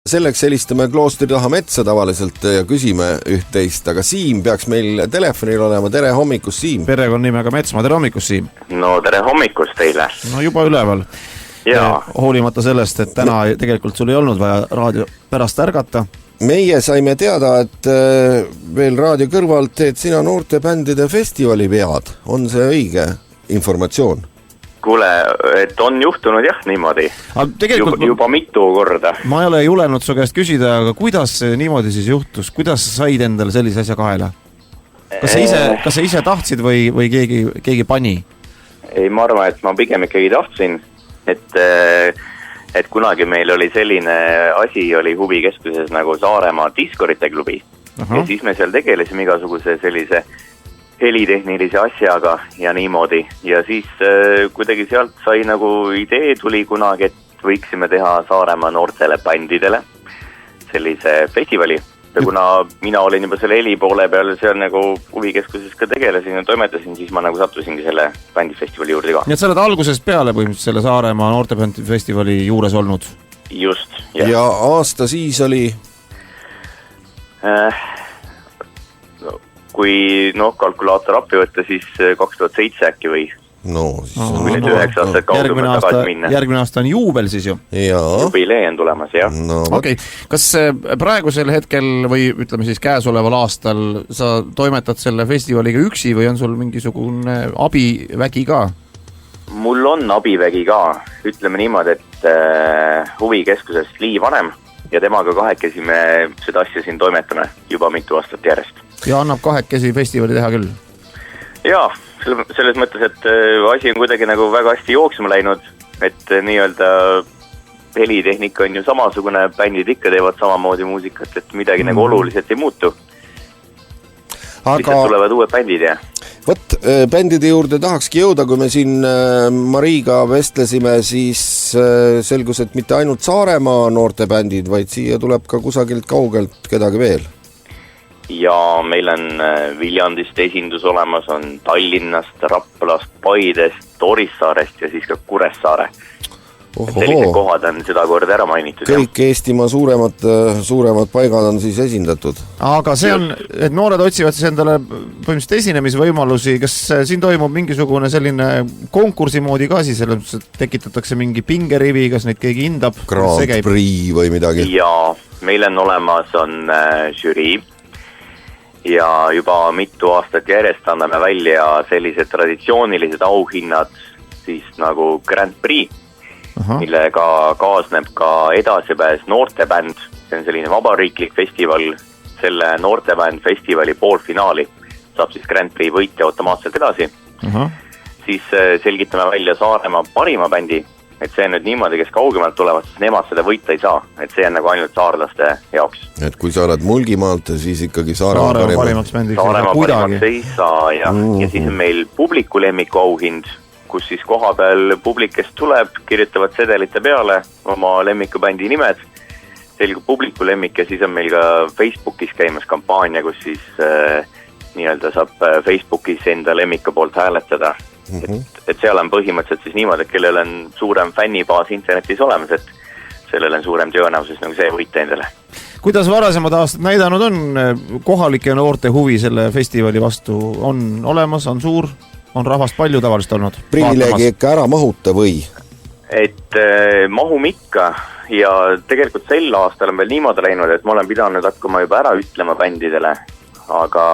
selleks helistame kloostri taha metsa tavaliselt ja küsime üht-teist, aga Siim peaks meil telefonil olema. Tere hommikust, Siim! Perekonnimega Metsmaa, tere hommikust, Siim! No tere hommikust teile! No juba üleval. Hoolimata sellest, et täna tegelikult sul ei olnud vaja raadio pärast ärgata. Meie saime teada, et veel raadio kõrvalt teed sina noortebändide festivali vead. On see õige informatsioon? Kuule, et on juhtunud jah niimoodi. Juba mitu korda. Ma ei ole julenud su käest küsida, aga kuidas see niimoodi siis juhtus? Kuidas said endale sellise asja kaela? Kas sa ise tahtsid või keegi pani? Ei, ma arvan, et ma pigem ikkagi tahtsin, et kunagi meil oli selline asi, oli huvikeskuses nagu Saaremaa diskorite klubi. Ja siis me seal tegelesime igasuguse sellise helitehnilise asjaga ja niimoodi. Ja siis kuidagi sealt sai nagu idee tuli kunagi, et võiksime teha Saaremaa noortele bändidele sellise festivali. Ja kuna mina olin juba selle heli poole peal seal nagu huvikeskuses ka tegelesin ja toimetasin, siis ma nagu sattusingi selle bändifestivali juurde ka. Nii et sa oled algusest peale põhimõtteliselt selle Saaremaa noortebändifestivali juures olnud? Just, jah. Ja aasta siis oli? Kui kalkulaator appi võtta, siis 2007 äkki või? No, siis on 9 aastat kaugemalt tagasi minna. Järgmine aasta on juubel siis ju? Jubilee on tulemas, jah. Okei. Kas praegusel hetkel või ütleme siis käesoleval aastal sa toimetad selle festivaliga üksi või on sul mingisugune abivägi ka? Mul on abivägi ka. Ütleme niimoodi, et huvikeskusest Lii vanem ja temaga kahekesi me seda asja siin toimetame juba mitu aastat järjest. Ja annab kahekesi festivali teha küll? Jaa, selles mõttes, et asi on kuidagi nagu väga hästi jooksma läinud, et nii-öelda helitehnika on ju samasugune, bändid ikka teevad samamoodi muusikat, et midagi nagu oluliselt ei muutu. Lihtsalt tulevad uued bändid ja... Võt, bändide juurde tahakski jõuda, kui me siin Mariga vestlesime, siis selgus, et mitte ainult Saaremaa noortebändid, vaid siia tuleb ka kusagilt kaugelt kedagi veel. Ja meil on Viljandist esindus olemas, on Tallinnast, Raplast, Paidest, Orissaarest ja siis ka Kuressaare. Sellised kohad on seda korda ära mainitud. Kõik Eestimaa suuremad paigad on siis esindatud. Aga see on, et noored otsivad siis endale põhimõtteliselt esinemisvõimalusi. Kas siin toimub mingisugune selline konkursi moodi ka siis, tekitatakse mingi pingerivi, kas neid keegi hindab? Grand Prix või midagi? Jaa, meil on olemas žürii. Ja juba mitu aastat järjest anname välja sellised traditsioonilised auhinnad siis nagu Grand Prix, millega kaasneb ka edasipääs noortebänd. See on selline vabariiklik festival, selle noortebänd festivali poolfinaali saab siis Grand Prix võitja automaatselt edasi. Siis selgitame välja Saaremaa parima bändi, et see on nüüd niimoodi, kes kaugemalt tulevad, siis nemad seda võita ei saa, et see on nagu ainult saarlaste jaoks. Et kui sa oled Mulgimaalt, siis ikkagi Saaremaa parimaks bändiks ei saa ja siis on meil publiku lemmiku auhind, kus siis koha peal publik, kes tuleb, kirjutavad sedelite peale oma lemmikubändi nimed, selgub publiku lemmik ja siis on meil ka Facebookis käimas kampaania, kus siis nii-öelda saab Facebookis enda lemmiku poolt hääletada. Et seal on põhimõtteliselt siis niimoodi, et kellel on suurem fännibaas internetis olemas, et sellel on suurem tõenäosus nagu see võita endale. Kuidas varasemad aastad näidanud on kohalike noorte huvi selle festivali vastu? On olemas, on suur, on rahvast palju tavaliselt olnud? Privileegi ikka ära mahuta või? Et mahume ikka ja tegelikult sel aastal on veel niimoodi läinud, et ma olen pidanud hakkama juba ära ütlema bändidele, aga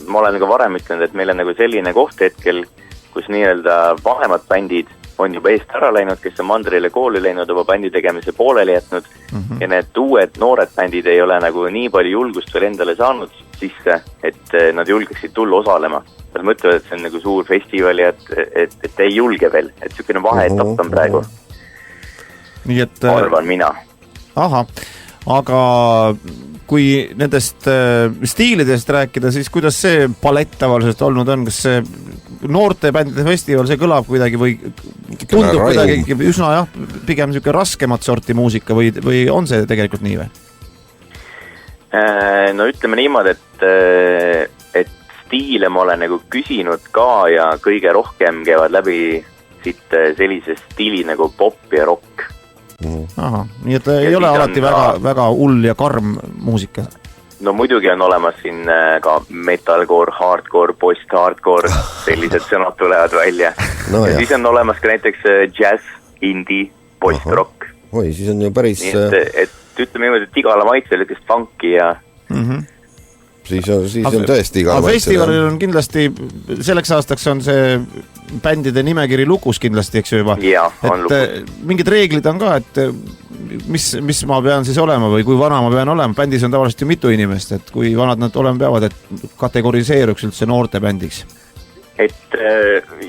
ma olen ka varem ütlenud, et meil on nagu selline koht hetkel, kus nii-öelda vanemad bändid on juba eest ära läinud, kes on mandrile kooli läinud, oma bändi tegemise pooleli jätnud ja need uued noored bändid ei ole nagu nii palju julgust veel endale saanud sisse, et nad julgeksid tulla osalema. Nad mõtlevad, et see on nagu suur festival ja et ei julge veel, et selline vaheetapp on praegu. Nii et... Arvan mina. Aha, aga... Kui nendest stiilidest rääkida, siis kuidas see palett tavaliselt olnud on? Kas see noorte bändide festival, see kõlab kuidagi või tundub kuidagi üsna pigem niisugune raskemat sorti muusika või on see tegelikult nii või? No ütleme niimoodi, et stiile ma olen nagu küsinud ka ja kõige rohkem käivad läbi siit sellise stiili nagu pop ja rock. Ahah, nii et ei ole alati väga hull ja karm muusika. No muidugi on olemas siin ka metalcore, hardcore, post-hardcore, sellised sõnad tulevad välja. No ja siis on olemas ka näiteks jazz, indie, post-rock. Oi, siis on ju päris... Nii et ütleme niimoodi, et igale maitsel ükest funky ja... Siis on tõesti igale maitsel. Festivalil on kindlasti, selleks aastaks on see bändide nimekiri lukus kindlasti, eks ju juba. Jaa, on lukus. Mingid reeglid on ka, et mis ma pean siis olema või kui vana ma pean olema. Bändis on tavaliselt ju mitu inimest, et kui vanad nad olema peavad, et kategoriseeruks üldse noorte bändiks. Et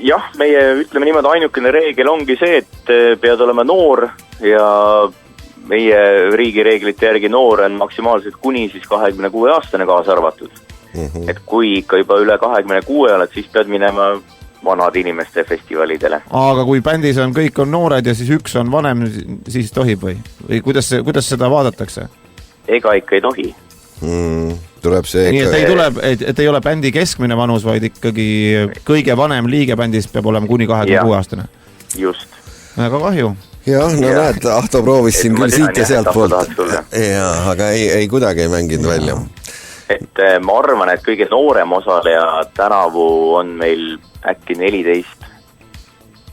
jah, meie ütleme niimoodi ainukene reegel ongi see, et pead olema noor ja meie riigireeglite järgi noor on maksimaalselt kuni siis 26 aastane kaasa arvatud. Et kui ikka juba üle 26 oled, siis pead minema vanad inimeste festivalidele. Aga kui bändis on kõik on noored ja siis üks on vanem, siis tohib või kuidas seda vaadatakse? Ega ikka ei tohi. Tuleb see nii, et ei ole bändi keskmine vanus, vaid ikkagi kõige vanem liige bändis peab olema kuni 26 aastane. Just. Väga kahju. Jah, no näed, Ahto proovis siin küll siit ja sealt poolt. Aga ei kuidagi ei mänginud välja. Et ma arvan, et kõige noorem osaleja tänavu on meil äkki 14.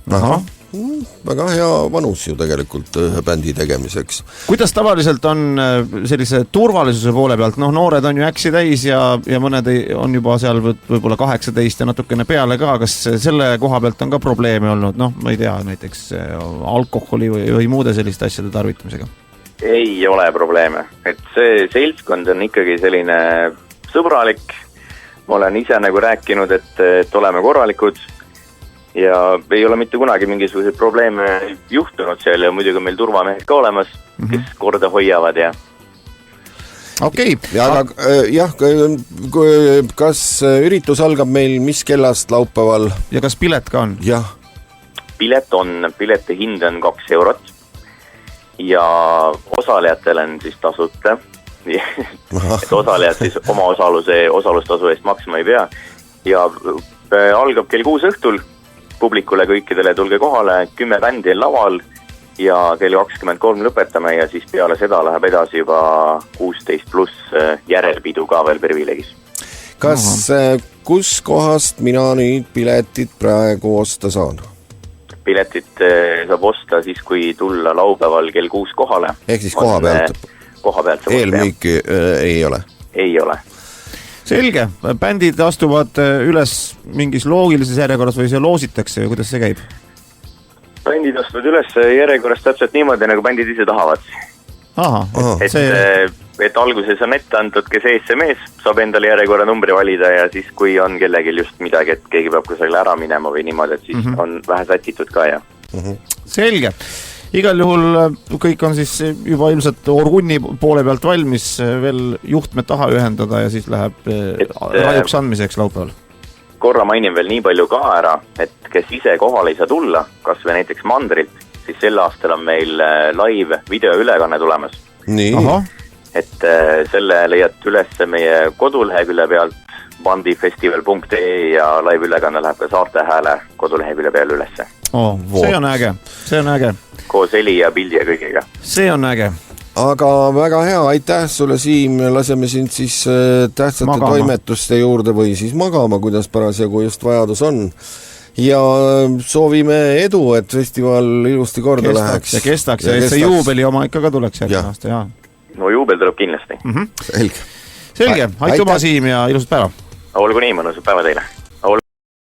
Ahah. Väga hea vanus ju tegelikult bändi tegemiseks. Kuidas tavaliselt on sellise turvalisuse poole pealt? Noored on ju äksi täis ja mõned on juba seal võib-olla 18 ja natukene peale ka. Kas selle koha pealt on ka probleeme olnud? Ma ei tea, näiteks alkoholi või muude selliste asjade tarvitamisega? Ei ole probleeme. Et see seltskond on ikkagi selline sõbralik. Ma olen ise nagu rääkinud, et oleme korralikud. Ja ei ole mitte kunagi mingisuguseid probleeme juhtunud seal ja muidugi meil turvamehed ka olemas, kes korda hoiavad ja... Okei. Kas üritus algab meil mis kellast laupäeval? Ja kas pilet ka on? Jah. Pileti hind on 2 eurot ja osalejatel on siis tasuta. Et osalejad siis oma osalustasu eest maksma ei pea ja algab kell 6 õhtul. Publikule kõikidele tulge kohale, 10 bändi on laval ja kell 23 lõpetame ja siis peale seda läheb edasi juba 16+ järelpidu ka veel privileegis. Kas kus kohast mina nüüd piletit praegu osta saan? Piletit saab osta siis, kui tulla laupäeval kell 6 kohale. Ehk siis koha pealt? Eelmüüki ei ole? Ei ole. Selge, bändid astuvad üles mingis loogilises järjekorras või see loositakse või kuidas see käib? Bändid astuvad üles järjekorras täpselt niimoodi, nagu bändid ise tahavad. Et alguses on ette antud, kes ees see mees, saab endale järjekorra numbri valida ja siis kui on kellegil just midagi, et keegi peab kusagile ära minema või niimoodi, et siis on vähe sätitud ka ja. Selge. Igal juhul kõik on siis juba ilmselt Orgunni poole pealt valmis veel juhtmed taha ühendada ja siis läheb rajuks andmiseks laupäeval. Korra mainin veel nii palju ka ära, et kes ise kohale ei saa tulla, kas või näiteks mandrilt, siis sel aastal on meil live videoülekanne tulemas. Nii. Aha. Et selle leiad üles meie kodulehekülje pealt bandifestival.ee ja live ülekanne läheb ka Saarte Hääle kodulehekülje peal ülesse. See on äge. Koos heli ja pildi ja kõigega. See on äge. Aga väga hea, aitäh sulle Siim, laseme sind siis tähtsate toimetuste juurde või siis magama, kuidas parasjagu just vajadus on. Ja soovime edu, et festival ilusti korda läheks. Ja kestaks ja see juubeli oma ikka ka tuleks järgmine aasta. No juubel tuleb kindlasti. Selge. Selge, aitüma Siim ja ilusat päeva. Olgu nii, mõnusat päeva teile.